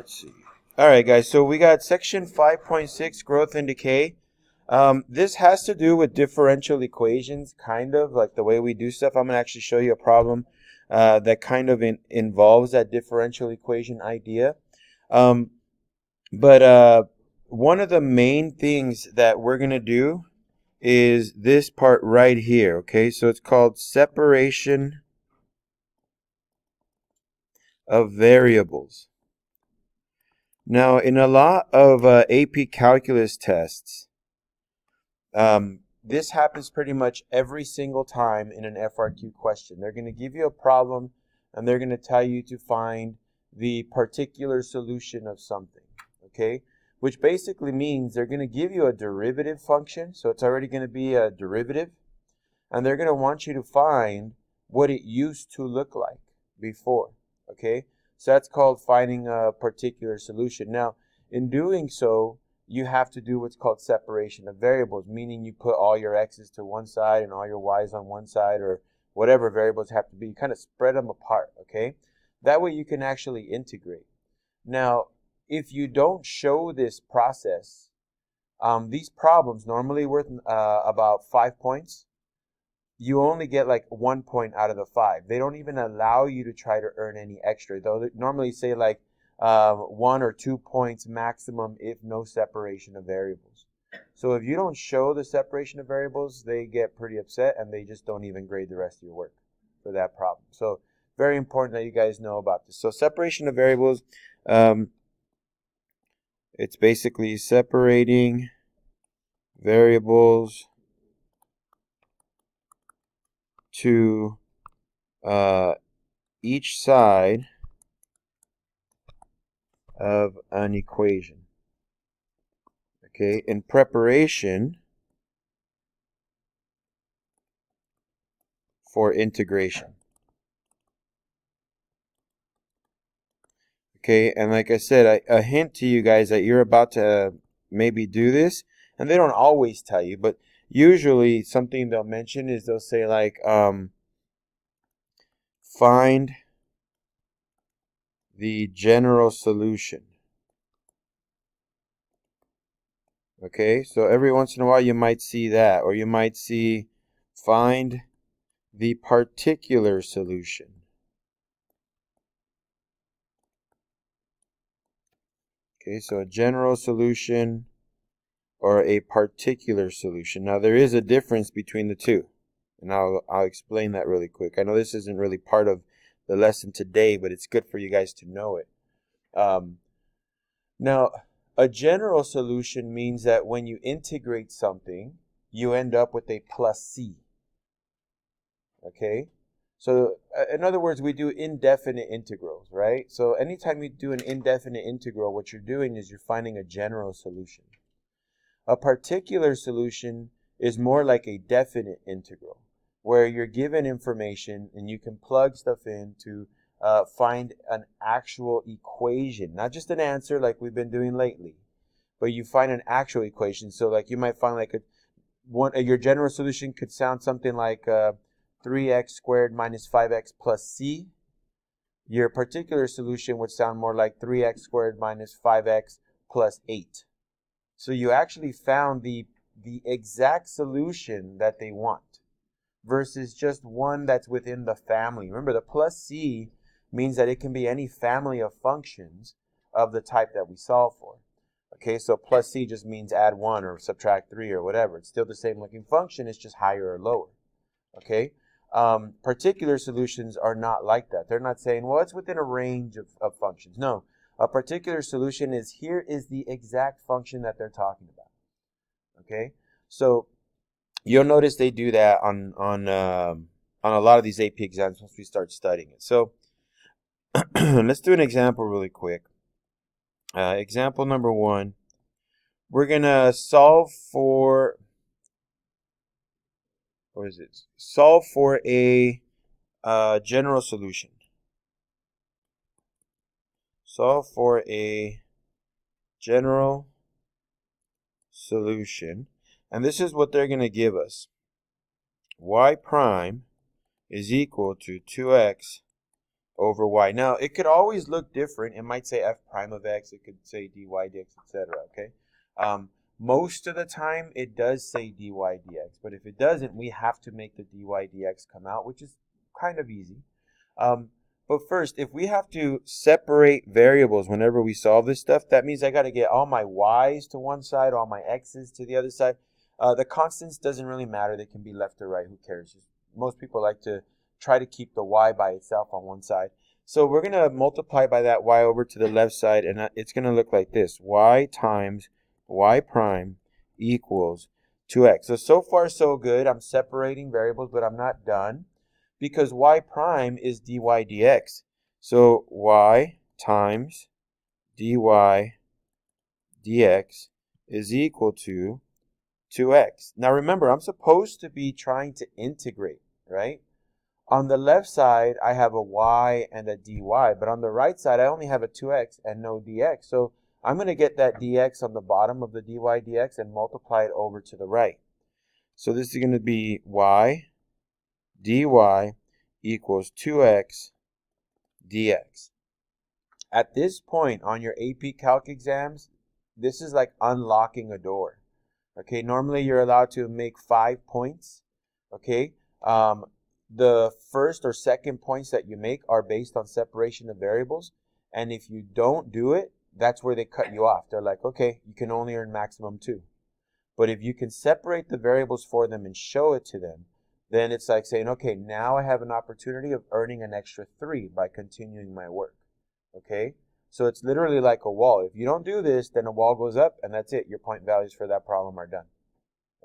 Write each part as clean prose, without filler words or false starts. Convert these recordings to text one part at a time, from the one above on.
Let's see. All right, guys. So we got section 5.6, growth and decay. This has to do with differential equations, kind of like the way we do stuff. I'm going to actually show you a problem that kind of involves that differential equation idea. But one of the main things that we're going to do is this part right here. Okay, so it's called separation of variables. Now, in a lot of AP calculus tests, this happens pretty much every single time in an FRQ question. They're going to give you a problem and they're going to tell you to find the particular solution of something, okay? Which basically means they're going to give you a derivative function, so it's already going to be a derivative, and they're going to want you to find what it used to look like before, okay? So that's called finding a particular solution. Now, in doing so, you have to do what's called separation of variables, meaning you put all your x's to one side and all your y's on one side, or whatever variables have to be. You kind of spread them apart, okay? That way you can actually integrate. Now, if you don't show this process, these problems normally worth about 5 points. You only get like 1 point out of the 5. They don't even allow you to try to earn any extra. They'll normally say like 1 or 2 points maximum if no separation of variables. So if you don't show the separation of variables, they get pretty upset and they just don't even grade the rest of your work for that problem. So very important that you guys know about this. So separation of variables, it's basically separating variables to each side of an equation, okay, in preparation for integration. Okay, and like I said, a hint to you guys that you're about to maybe do this, and they don't always tell you, but usually something they'll mention is they'll say like, find the general solution. Okay, so every once in a while you might see that, or you might see find the particular solution. Okay, so a general solution or a particular solution. Now there is a difference between the two, and I'll explain that really quick. I know this isn't really part of the lesson today, but it's good for you guys to know it. Now, a general solution means that when you integrate something, you end up with a plus c. Okay? So, in other words, we do indefinite integrals, right? So, anytime you do an indefinite integral, what you're doing is you're finding a general solution. A particular solution is more like a definite integral, where you're given information and you can plug stuff in to find an actual equation, not just an answer like we've been doing lately, but you find an actual equation. So like you might find like your general solution could sound something like 3x squared minus 5x plus c. Your particular solution would sound more like 3x squared minus 5x plus 8. So you actually found the exact solution that they want versus just one that's within the family. Remember, the plus c means that it can be any family of functions of the type that we solve for. Okay, so plus c just means add 1 or subtract 3 or whatever. It's still the same looking function, it's just higher or lower. Okay, particular solutions are not like that. They're not saying, well, it's within a range of functions. No, a particular solution is here is the exact function that they're talking about. Okay, so you'll notice they do that on a lot of these AP exams once we start studying it. So let's do an example really quick. Example number 1. We're gonna solve for, what is it? Solve for a general solution. Solve for a general solution, and this is what they're gonna give us. Y prime is equal to 2x over y. Now, it could always look different. It might say f prime of x. It could say dy dx, etc. Okay. Most of the time, it does say dy dx. But if it doesn't, we have to make the dy dx come out, which is kind of easy. But first, if we have to separate variables whenever we solve this stuff, that means I got to get all my y's to one side, all my x's to the other side. The constants doesn't really matter. They can be left or right. Who cares? Most people like to try to keep the y by itself on one side. So we're going to multiply by that y over to the left side, and it's going to look like this. Y times y prime equals 2x. So far so good. I'm separating variables, but I'm not done, because y prime is dy dx. So y times dy dx is equal to 2x. Now remember, I'm supposed to be trying to integrate, right? On the left side, I have a y and a dy, but on the right side, I only have a 2x and no dx. So I'm going to get that dx on the bottom of the dy dx and multiply it over to the right. So this is going to be y dy equals 2x dx. At this point on your AP Calc exams, this is like unlocking a door. Okay, normally you're allowed to make 5 points. Okay, the first or second points that you make are based on separation of variables. And if you don't do it, that's where they cut you off. They're like, okay, you can only earn maximum 2. But if you can separate the variables for them and show it to them, then it's like saying, okay, now I have an opportunity of earning an extra 3 by continuing my work. Okay? So it's literally like a wall. If you don't do this, then a wall goes up, and that's it. Your point values for that problem are done.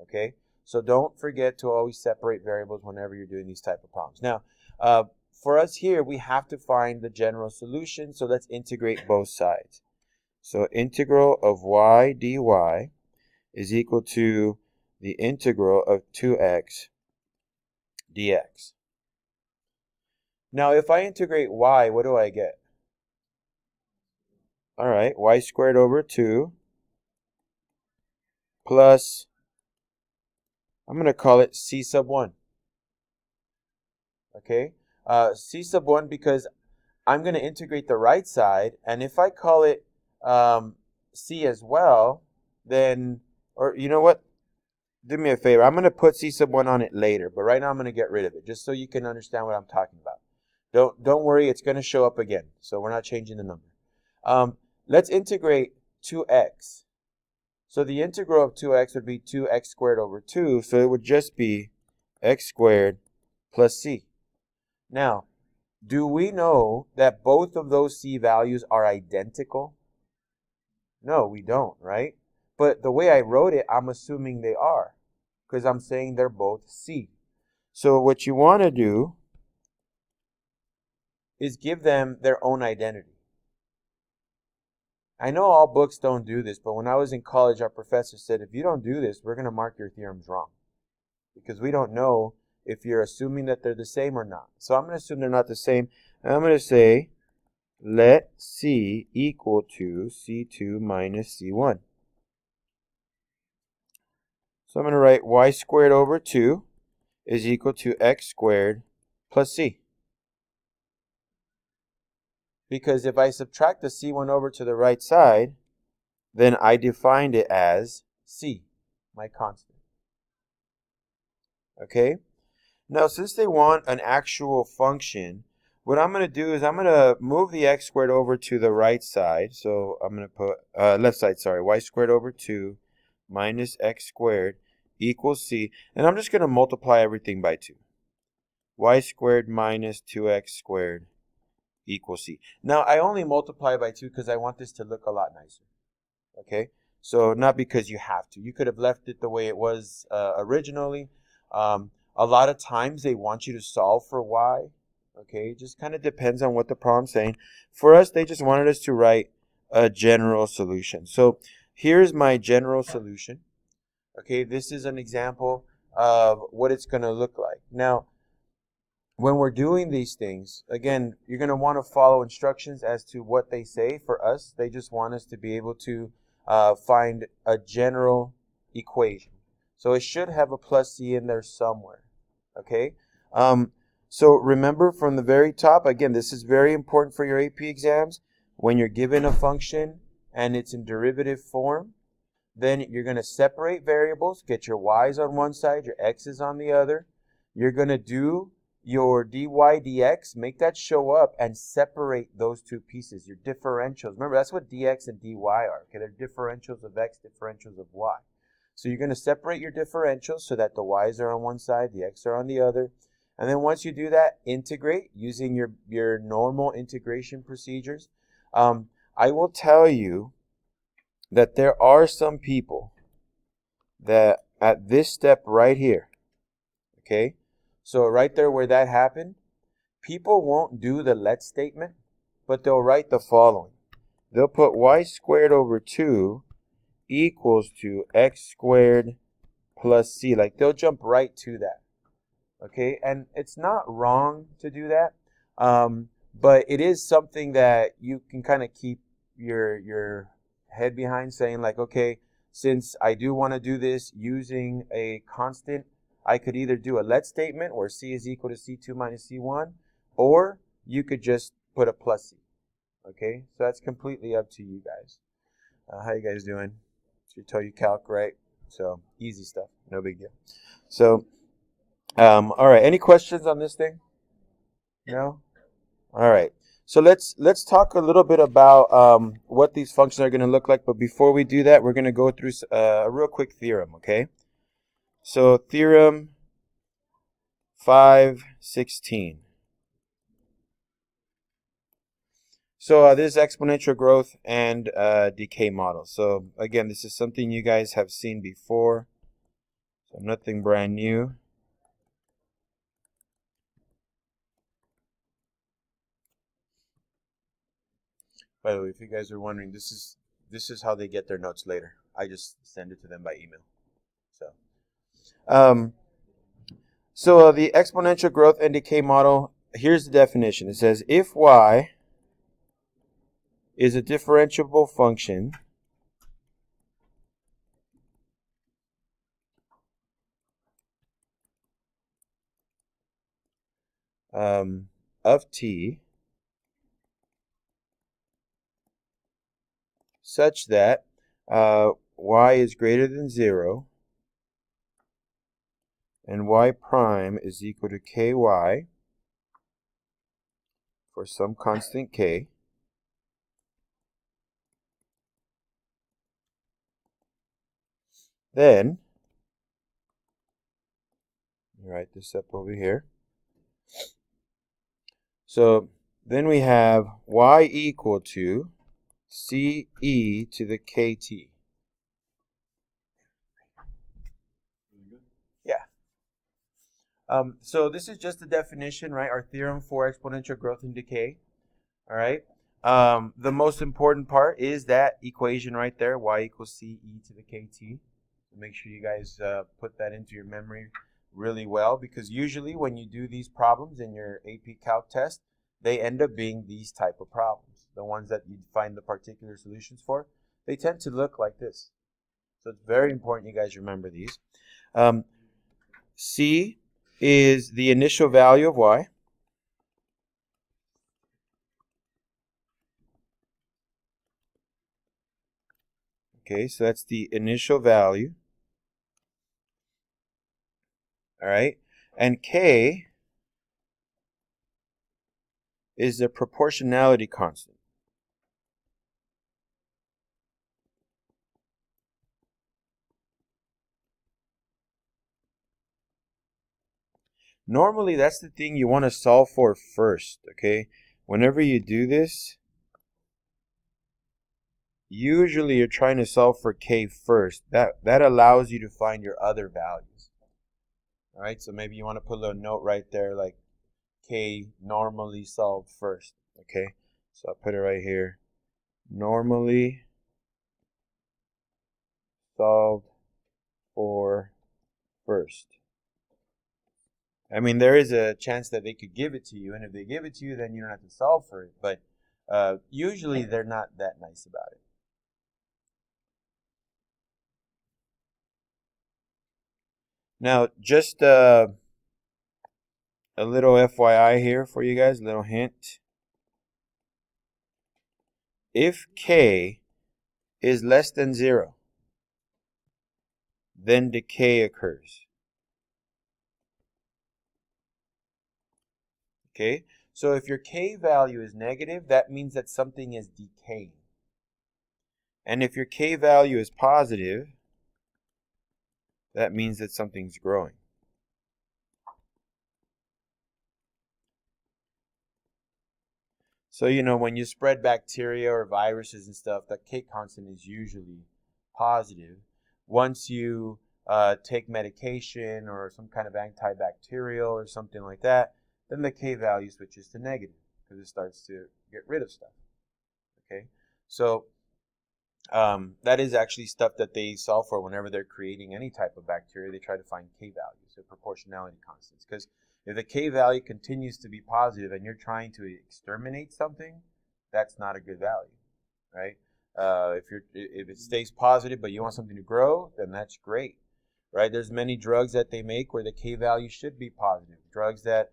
Okay? So don't forget to always separate variables whenever you're doing these type of problems. Now, for us here, we have to find the general solution, so let's integrate both sides. So integral of y dy is equal to the integral of 2x dx. Now, if I integrate y, what do I get? All right, y squared over 2 plus, I'm going to call it c sub 1. Okay, c sub 1 because I'm going to integrate the right side, and if I call it c as well, then, or you know what? Do me a favor. I'm going to put c sub 1 on it later, but right now I'm going to get rid of it, just so you can understand what I'm talking about. Don't worry, it's going to show up again, so we're not changing the number. Let's integrate 2x. So the integral of 2x would be 2x squared over 2, so it would just be x squared plus c. Now, do we know that both of those c values are identical? No, we don't, right? But the way I wrote it, I'm assuming they are, because I'm saying they're both c. So what you want to do is give them their own identity. I know all books don't do this, but when I was in college, our professor said, if you don't do this, we're going to mark your theorems wrong, because we don't know if you're assuming that they're the same or not. So I'm going to assume they're not the same, and I'm going to say, let c equal to c2 minus c1. So I'm going to write y squared over 2 is equal to x squared plus c. Because if I subtract the c1 over to the right side, then I defined it as c, my constant. Okay? Now, since they want an actual function, what I'm going to do is I'm going to move the x squared over to the right side. So I'm going to put, left side, sorry, y squared over 2 minus x squared equals c. And I'm just going to multiply everything by 2. Y squared minus 2x squared equals c. Now, I only multiply by 2 because I want this to look a lot nicer. Okay? So not because you have to. You could have left it the way it was originally. A lot of times they want you to solve for y. Okay? It just kind of depends on what the problem's saying. For us, they just wanted us to write a general solution. So here's my general solution. Okay? This is an example of what it's going to look like. Now, when we're doing these things, again, you're going to want to follow instructions as to what they say. For us, they just want us to be able to find a general equation. So it should have a plus c in there somewhere. Okay? So remember from the very top, again, this is very important for your AP exams. When you're given a function and it's in derivative form, then you're going to separate variables, get your y's on one side, your x's on the other. You're going to do your dy dx, make that show up and separate those two pieces, your differentials. Remember, that's what dx and dy are. Okay, they're differentials of x, differentials of y. So you're going to separate your differentials so that the y's are on one side, the x are on the other. And then once you do that, integrate using your normal integration procedures. I will tell you that there are some people that at this step right here, okay, so right there where that happened, people won't do the let statement, but they'll write the following. They'll put y squared over 2 equals to x squared plus c. Like, they'll jump right to that. Okay, and it's not wrong to do that, but it is something that you can kind of keep your head behind, saying like, okay, since I do want to do this using a constant, I could either do a let statement where c is equal to c2 minus c1, or you could just put a plus c. Okay, so that's completely up to you guys. How you guys doing? Should tell you calc, right? So easy stuff, no big deal. So all right, any questions on this thing? No? All right. So let's talk a little bit about what these functions are going to look like. But before we do that, we're going to go through a real quick theorem, okay? So theorem 516. So this is exponential growth and decay model. So again, this is something you guys have seen before. So nothing brand new. By the way, if you guys are wondering, this is how they get their notes later. I just send it to them by email. So the exponential growth and decay model, here's the definition. It says if y is a differentiable function of t such that y is greater than 0 and y prime is equal to ky for some constant k, then, write this up over here. So then we have y equal to ce to the kt. Yeah. So this is just the definition, right? Our theorem for exponential growth and decay. All right. The most important part is that equation right there, y equals ce to the kt. Make sure you guys put that into your memory really well, because usually when you do these problems in your AP Calc test, they end up being these type of problems. The ones that you find the particular solutions for, they tend to look like this. So it's very important you guys remember these. C is the initial value of y. Okay, so that's the initial value. All right, and K is the proportionality constant. Normally, that's the thing you want to solve for first, okay? Whenever you do this, usually you're trying to solve for K first. That allows you to find your other values. All right, so maybe you want to put a little note right there, like K normally solved first, okay? So I'll put it right here. Normally solved for first. I mean, there is a chance that they could give it to you, and if they give it to you, then you don't have to solve for it. But usually they're not that nice about it. Now, just a little FYI here for you guys, a little hint. If K is less than 0, then decay occurs. Okay, so if your K value is negative, that means that something is decaying. And if your K value is positive, that means that something's growing. So, you know, when you spread bacteria or viruses and stuff, the K constant is usually positive. Once you take medication or some kind of antibacterial or something like that, then the K value switches to negative because it starts to get rid of stuff. Okay, so that is actually stuff that they solve for whenever they're creating any type of bacteria. They try to find K values, so proportionality constants. Because if the K value continues to be positive and you're trying to exterminate something, that's not a good value, right? If it stays positive but you want something to grow, then that's great, right? There's many drugs that they make where the K value should be positive. Drugs that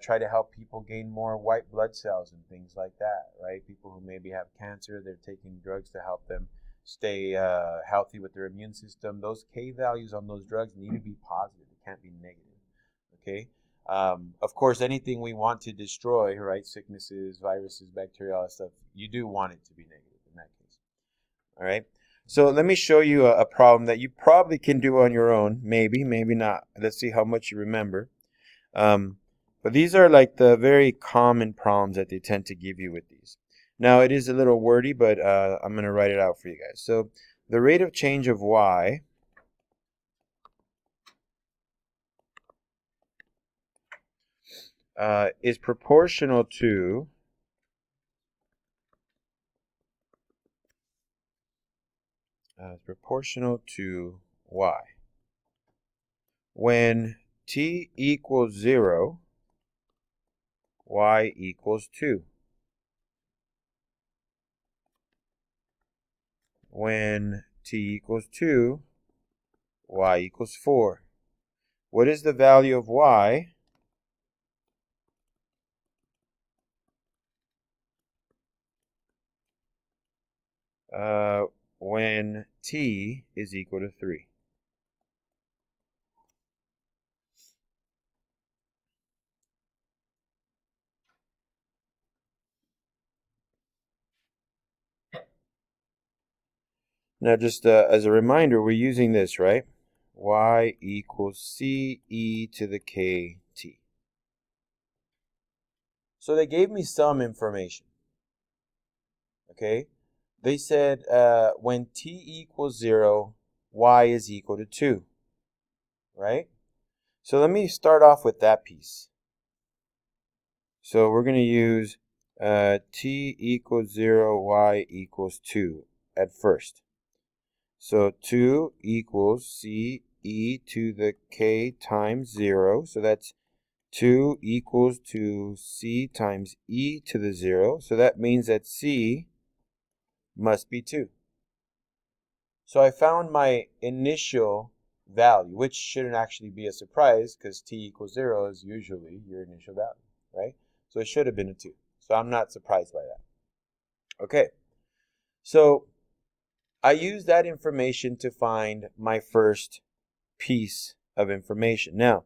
try to help people gain more white blood cells and things like that, right? People who maybe have cancer, they're taking drugs to help them stay healthy with their immune system. Those K values on those drugs need to be positive. It can't be negative, okay? Of course, anything we want to destroy, right? Sicknesses, viruses, bacteria, all that stuff, you do want it to be negative in that case, all right? So let me show you a problem that you probably can do on your own, maybe not. Let's see how much you remember. But these are like the very common problems that they tend to give you with these. Now, it is a little wordy, but I'm going to write it out for you guys. So the rate of change of y is proportional to y. When t equals 0, y equals 2. When t equals 2, y equals 4. What is the value of y when t is equal to 3? Now, just as a reminder, we're using this, right? Y equals c e to the k t. So they gave me some information, okay? They said when t equals 0, y is equal to 2, right? So let me start off with that piece. So we're going to use t equals 0, y equals 2 at first. So 2 equals c e to the k times 0. So that's 2 equals to c times e to the 0. So that means that c must be 2. So I found my initial value, which shouldn't actually be a surprise because t equals 0 is usually your initial value, right? So it should have been a 2. So I'm not surprised by that. Okay. So I use that information to find my first piece of information. Now,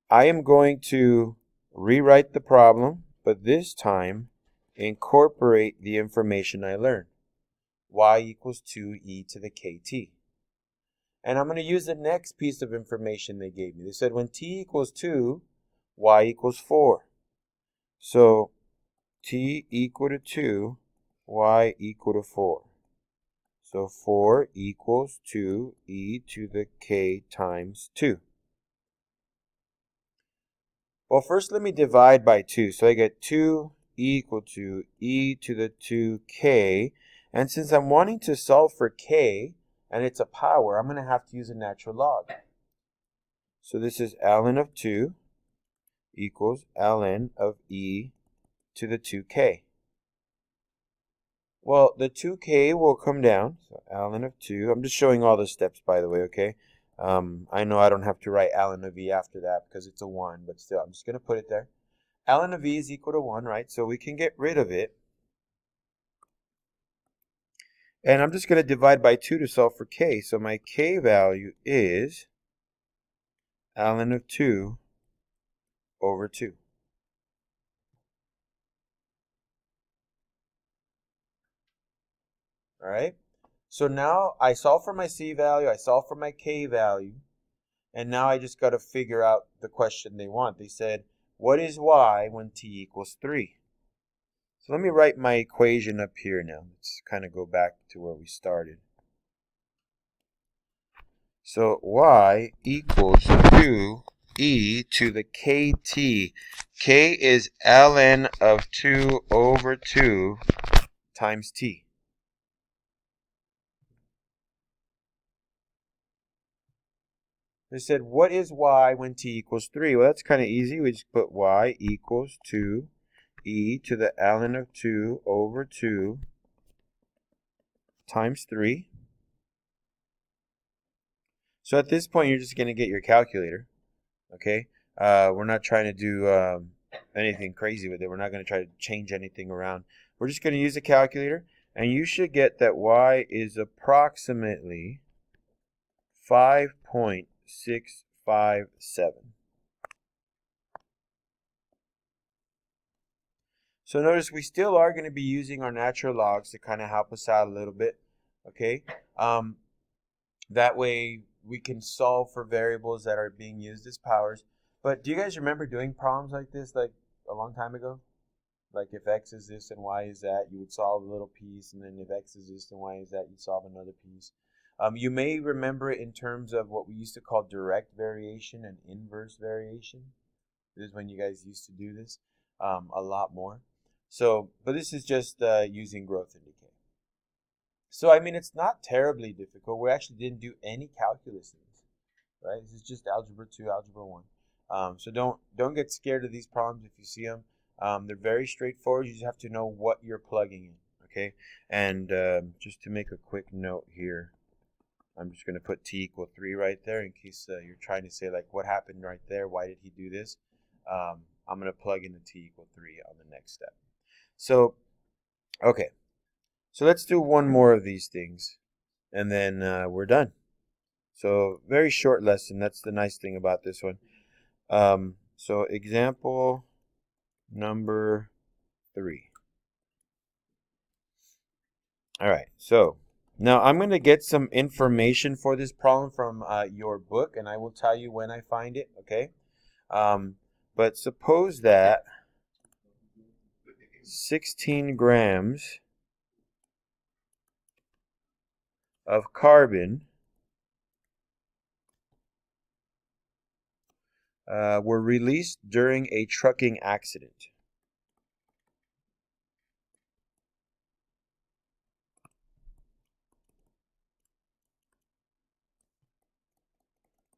I am going to rewrite the problem, but this time incorporate the information I learned. Y equals 2e to the kt. And I'm going to use the next piece of information they gave me. They said when t equals 2, y equals 4. So t equal to 2, y equal to 4. So 4 equals 2e to the k times 2. Well, first let me divide by 2. So I get 2 equal to e to the 2k. And since I'm wanting to solve for k, and it's a power, I'm going to have to use a natural log. So this is ln of 2 equals ln of e to the 2k. Well, the 2k will come down. So ln of 2, I'm just showing all the steps, by the way, okay? I know I don't have to write ln of v after that because it's a 1, but still, I'm just going to put it there. Ln of v is equal to 1, right? So we can get rid of it. And I'm just going to divide by 2 to solve for k. So my k value is ln of 2 over 2. All right? So now I solve for my c value, I solve for my k value, and now I just got to figure out the question they want. They said, what is y when t equals 3? So let me write my equation up here now. Let's kind of go back to where we started. So y equals 2e to the kt. K is ln of 2 over 2 times t. They said, what is y when t equals 3? Well, that's kind of easy. We just put y equals 2e to the ln of 2 over 2 times 3. So at this point, you're just going to get your calculator, okay? We're not trying to do anything crazy with it. We're not going to try to change anything around. We're just going to use a calculator, and you should get that y is approximately 5.657. So notice we still are going to be using our natural logs to kind of help us out a little bit, okay? That way we can solve for variables that are being used as powers. But do you guys remember doing problems like this like a long time ago? Like if x is this and y is that, you would solve a little piece, and then if x is this and y is that, you'd solve another piece. You may remember it in terms of what we used to call direct variation and inverse variation. This is when you guys used to do this a lot more. So, but this is just using growth and decay. So, I mean, it's not terribly difficult. We actually didn't do any calculus in this, right? This is just algebra 2, algebra 1. So don't get scared of these problems if you see them. They're very straightforward. You just have to know what you're plugging in, okay? And just to make a quick note here, I'm just going to put t equal 3 right there in case you're trying to say, like, what happened right there? Why did he do this? I'm going to plug in the t equal 3 on the next step. So, okay. So let's do one more of these things, and then we're done. So very short lesson. That's the nice thing about this one. So example number 3. All right. So now I'm going to get some information for this problem from your book, and I will tell you when I find it, okay? But suppose that 16 grams of carbon were released during a trucking accident.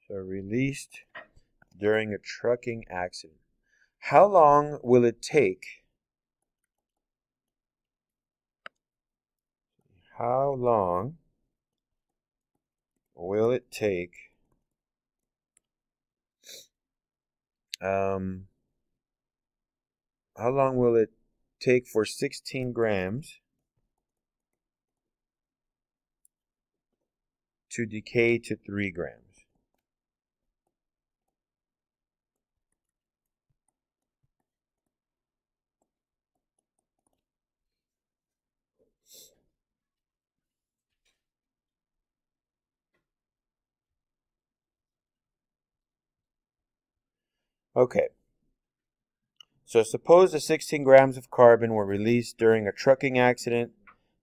So released during a trucking accident. How long will it take? How long will it take how long will it take for 16 grams to decay to 3 grams? Okay. So suppose the 16 grams of carbon were released during a trucking accident.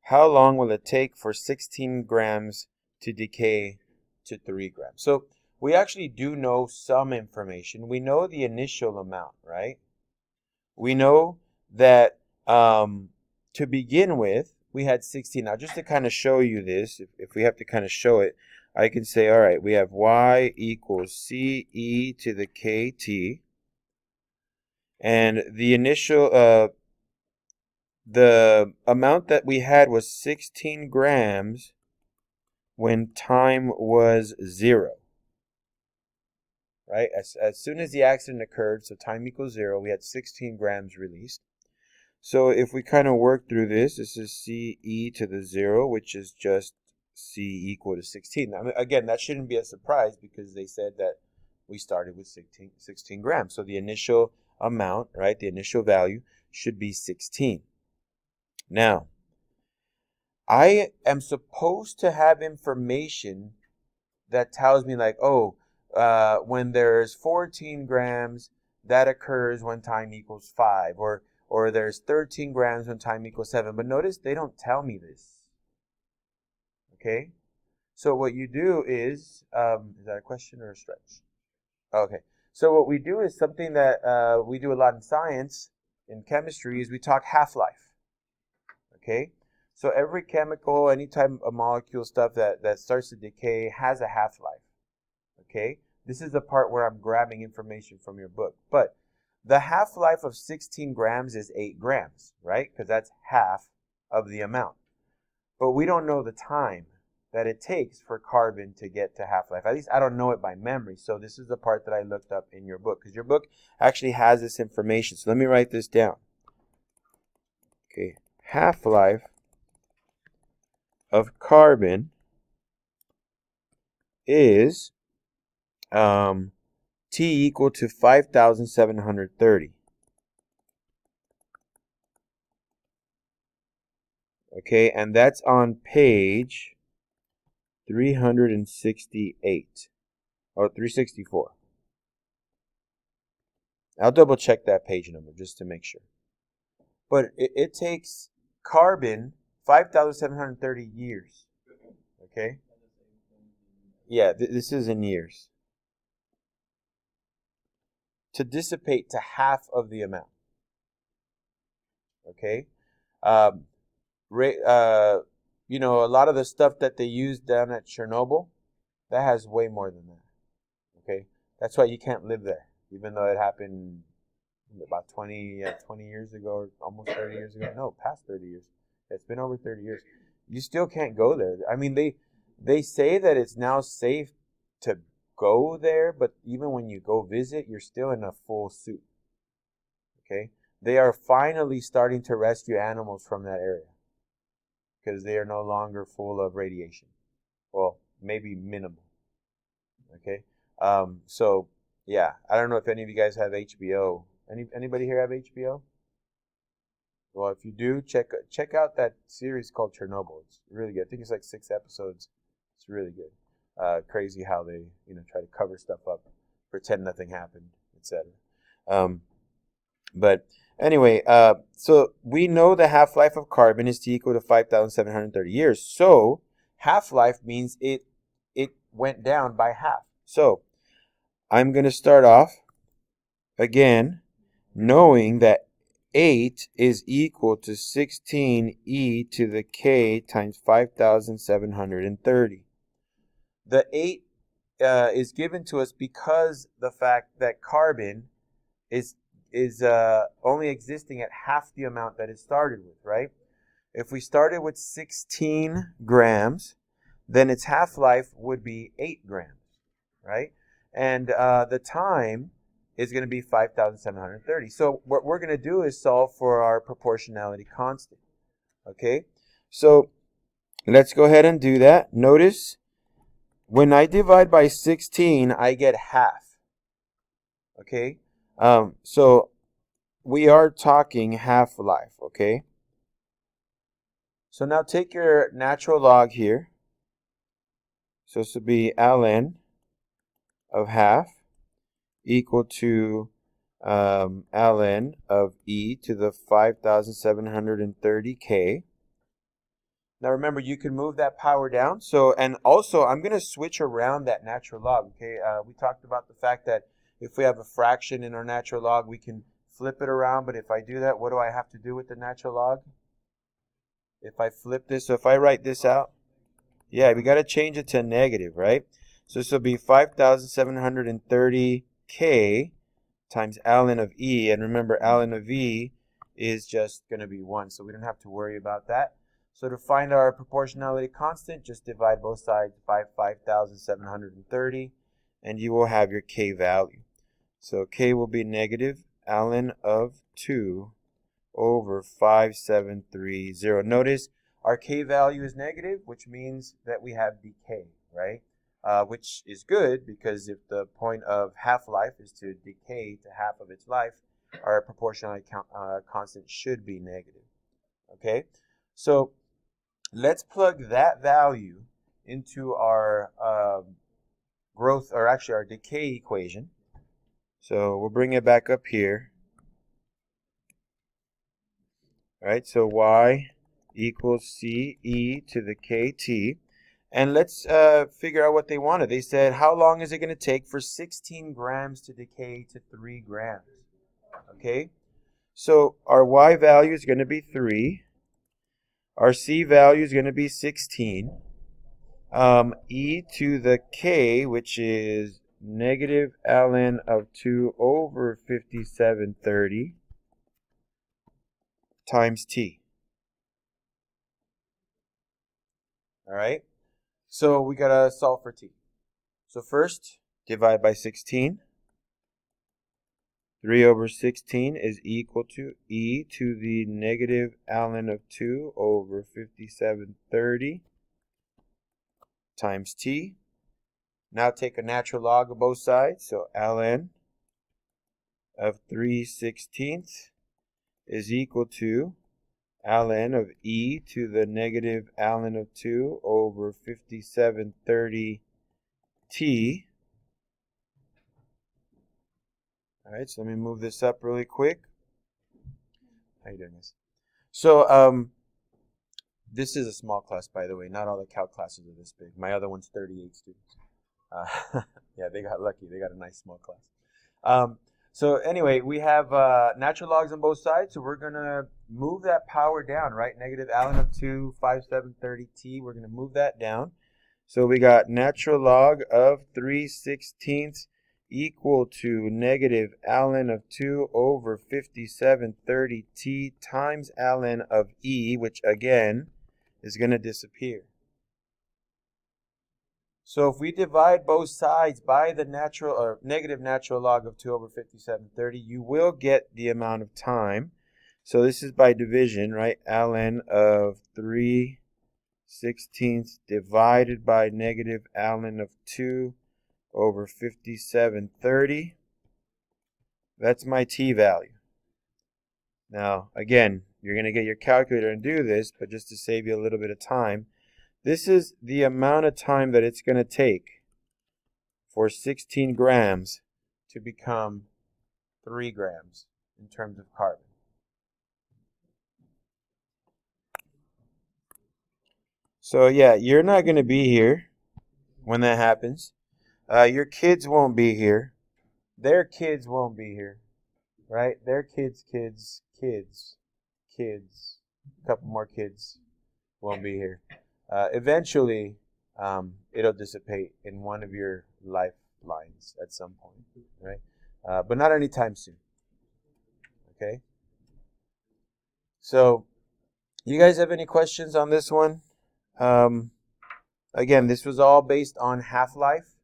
How long will it take for 16 grams to decay to 3 grams? So we actually do know some information. We know the initial amount, right? We know that to begin with, we had 16. Now, just to kind of show you this, if we have to kind of show it, I can say, all right, we have y equals ce to the kt. And the initial, the amount that we had was 16 grams when time was 0. right? As soon as the accident occurred, so time equals 0, we had 16 grams released. So if we kind of work through this is CE to the 0, which is just C equal to 16. I mean, again, that shouldn't be a surprise because they said that we started with 16 grams. So the initial amount, right, the initial value should be 16. Now, I am supposed to have information that tells me like, oh, when there's 14 grams, that occurs when time equals 5, or there's 13 grams when time equals 7. But notice they don't tell me this. Okay? So what you do is that a question or a stretch? Okay. So what we do is something that we do a lot in science, in chemistry, is we talk half-life. Okay? So every chemical, any type of molecule stuff that starts to decay has a half-life. Okay? This is the part where I'm grabbing information from your book. But the half-life of 16 grams is 8 grams, right? Because that's half of the amount. But we don't know the time that it takes for carbon to get to half-life. At least I don't know it by memory. So this is the part that I looked up in your book, because your book actually has this information. So let me write this down. Okay, half-life of carbon is T equal to 5,730. Okay, and that's on page 368 or 364. I'll double check that page number just to make sure. But it takes carbon 5,730 years. Okay? Yeah, this is in years. To dissipate to half of the amount. Okay? You know, a lot of the stuff that they used down at Chernobyl, that has way more than that. Okay? That's why you can't live there, even though it happened about 20 years ago, or almost 30 years ago. No, past 30 years. It's been over 30 years. You still can't go there. I mean, they say that it's now safe to go there, but even when you go visit, you're still in a full suit. Okay? They are finally starting to rescue animals from that area because they are no longer full of radiation. Well, maybe minimal. Okay? So, yeah. I don't know if any of you guys have HBO. Anybody here have HBO? Well, if you do, check out that series called Chernobyl. It's really good. I think it's like 6 episodes. It's really good. Crazy how they try to cover stuff up, pretend nothing happened, etc. But anyway, so we know the half-life of carbon is T equal to 5,730 years. So half-life means it went down by half. So I'm going to start off again knowing that 8 is equal to 16e to the k times 5,730. The 8 is given to us because the fact that carbon is only existing at half the amount that it started with, right? If we started with 16 grams, then its half-life would be 8 grams, right? And the time is going to be 5,730. So what we're going to do is solve for our proportionality constant. Okay? So let's go ahead and do that. Notice when I divide by 16, I get half. Okay? So we are talking half-life, okay? So now take your natural log here. So this would be ln of half equal to ln of e to the 5,730k. Now remember, you can move that power down. So, and also I'm going to switch around that natural log. Okay, we talked about the fact that if we have a fraction in our natural log, we can flip it around. But if I do that, what do I have to do with the natural log? If I flip this, so if I write this out, yeah, we got to change it to negative, right? So this will be 5,730k times ln of e. And remember, ln of e is just going to be 1. So we don't have to worry about that. So to find our proportionality constant, just divide both sides by 5,730. and you will have your K value. So K will be negative ln of 2 over 5730. Notice our K value is negative, which means that we have decay, right? Which is good, because if the point of half-life is to decay to half of its life, our proportionality constant should be negative. Okay, so let's plug that value into our growth, or actually our decay equation. So we'll bring it back up here. All right, so y equals c e to the kt. And let's figure out what they wanted. They said, how long is it going to take for 16 grams to decay to 3 grams? Okay, so our y value is going to be 3. Our c value is going to be 16. E to the k, which is negative ln of 2 over 5730 times t. All right, so we got to solve for t. So first, divide by 16. 3 over 16 is equal to e to the negative ln of 2 over 5730 times t. Now take a natural log of both sides. So ln of 3/16 is equal to ln of e to the negative ln of 2 over 5730 t. All right, so let me move this up really quick. How you doing, guys? So this is a small class, by the way. Not all the calc classes are this big. My other one's 38 students. Yeah, they got lucky. They got a nice small class. So anyway, we have natural logs on both sides, so we're going to move that power down, right? Negative ln of 2, 5730t. We're going to move that down. So we got natural log of 3/16 equal to negative ln of 2 over 5730t times ln of e, which again is going to disappear. So if we divide both sides by the natural or negative natural log of 2 over 5730, you will get the amount of time. So this is by division, right? ln of 3/16 divided by negative ln of 2 over 5730. That's my t value. Now, again, you're going to get your calculator and do this, but just to save you a little bit of time, this is the amount of time that it's going to take for 16 grams to become 3 grams in terms of carbon. So yeah, you're not going to be here when that happens. Your kids won't be here. Their kids won't be here, right? Their kids, a couple more kids won't be here. Eventually, it'll dissipate in one of your lifelines at some point, right? But not anytime soon. Okay. So, you guys have any questions on this one? Again, this was all based on half-life.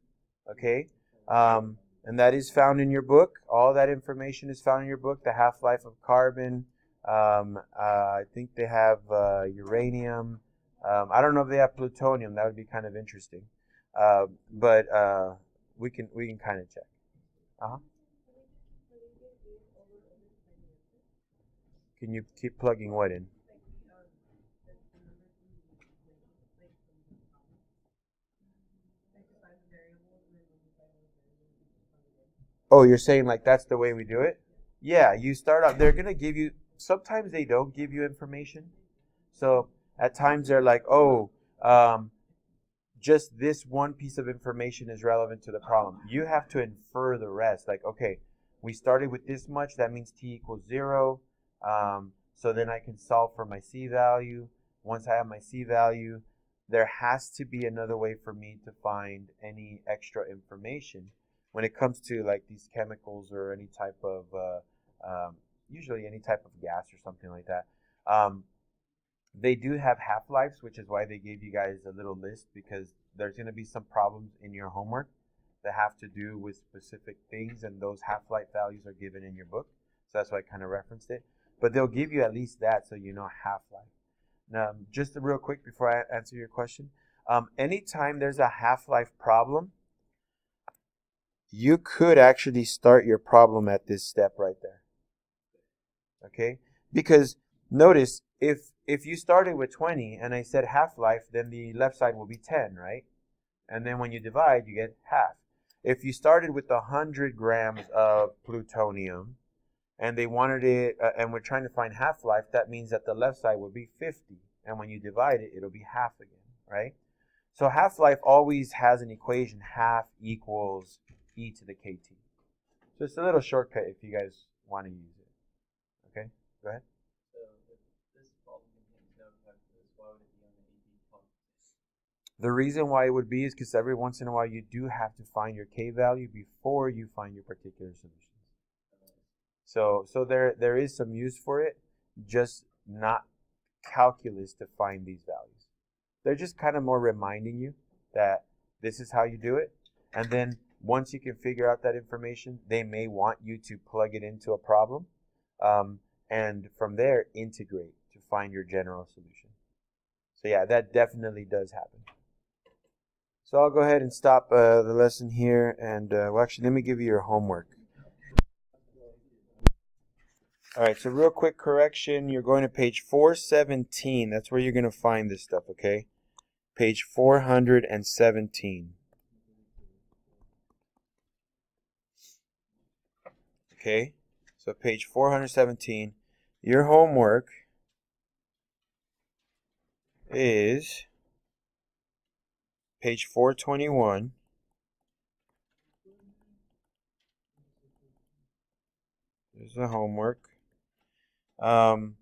Okay. And that is found in your book. All that information is found in your book. The half-life of carbon. I think they have uranium. I don't know if they have plutonium. That would be kind of interesting. But we can kind of check. Uh-huh. Can you keep plugging what in? Oh, you're saying like that's the way we do it? Yeah, you start out, they're going to give you, sometimes they don't give you information. So at times they're like, oh, just this one piece of information is relevant to the problem. You have to infer the rest. Like, okay, we started with this much, that means t equals 0. So then I can solve for my c value. Once I have my c value, there has to be another way for me to find any extra information when it comes to like these chemicals or any type of, usually any type of gas or something like that. They do have half-lives, which is why they gave you guys a little list, because there's going to be some problems in your homework that have to do with specific things, and those half-life values are given in your book. So that's why I kind of referenced it. But they'll give you at least that, so you know half-life. Now, just real quick before I answer your question, anytime there's a half-life problem, you could actually start your problem at this step right there. Okay? Because notice, if you started with 20 and I said half-life, then the left side will be 10, right? And then when you divide, you get half. If you started with 100 grams of plutonium and they wanted it, and we're trying to find half-life, that means that the left side would be 50. And when you divide it, it'll be half again, right? So half-life always has an equation, half equals e to the kt. So it's a little shortcut if you guys want to use it. Okay, go ahead. So if this problem contains no calculus, why would it be on the AP competency? The reason why it would be is because every once in a while you do have to find your k value before you find your particular solutions. So there is some use for it, just not calculus to find these values. They're just kind of more reminding you that this is how you do it. And then once you can figure out that information, they may want you to plug it into a problem. And from there, integrate to find your general solution. So yeah, that definitely does happen. So I'll go ahead and stop the lesson here. And well, actually, let me give you your homework. All right, so real quick correction. You're going to page 417. That's where you're going to find this stuff, okay? Page 417. Okay, so page 417. Your homework is page 421. There's the homework. And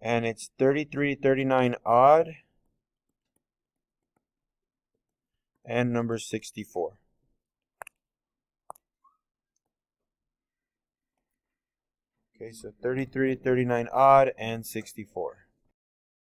it's 33, 39 odd, and number 64. Okay, so 33, 39 odd, and 64.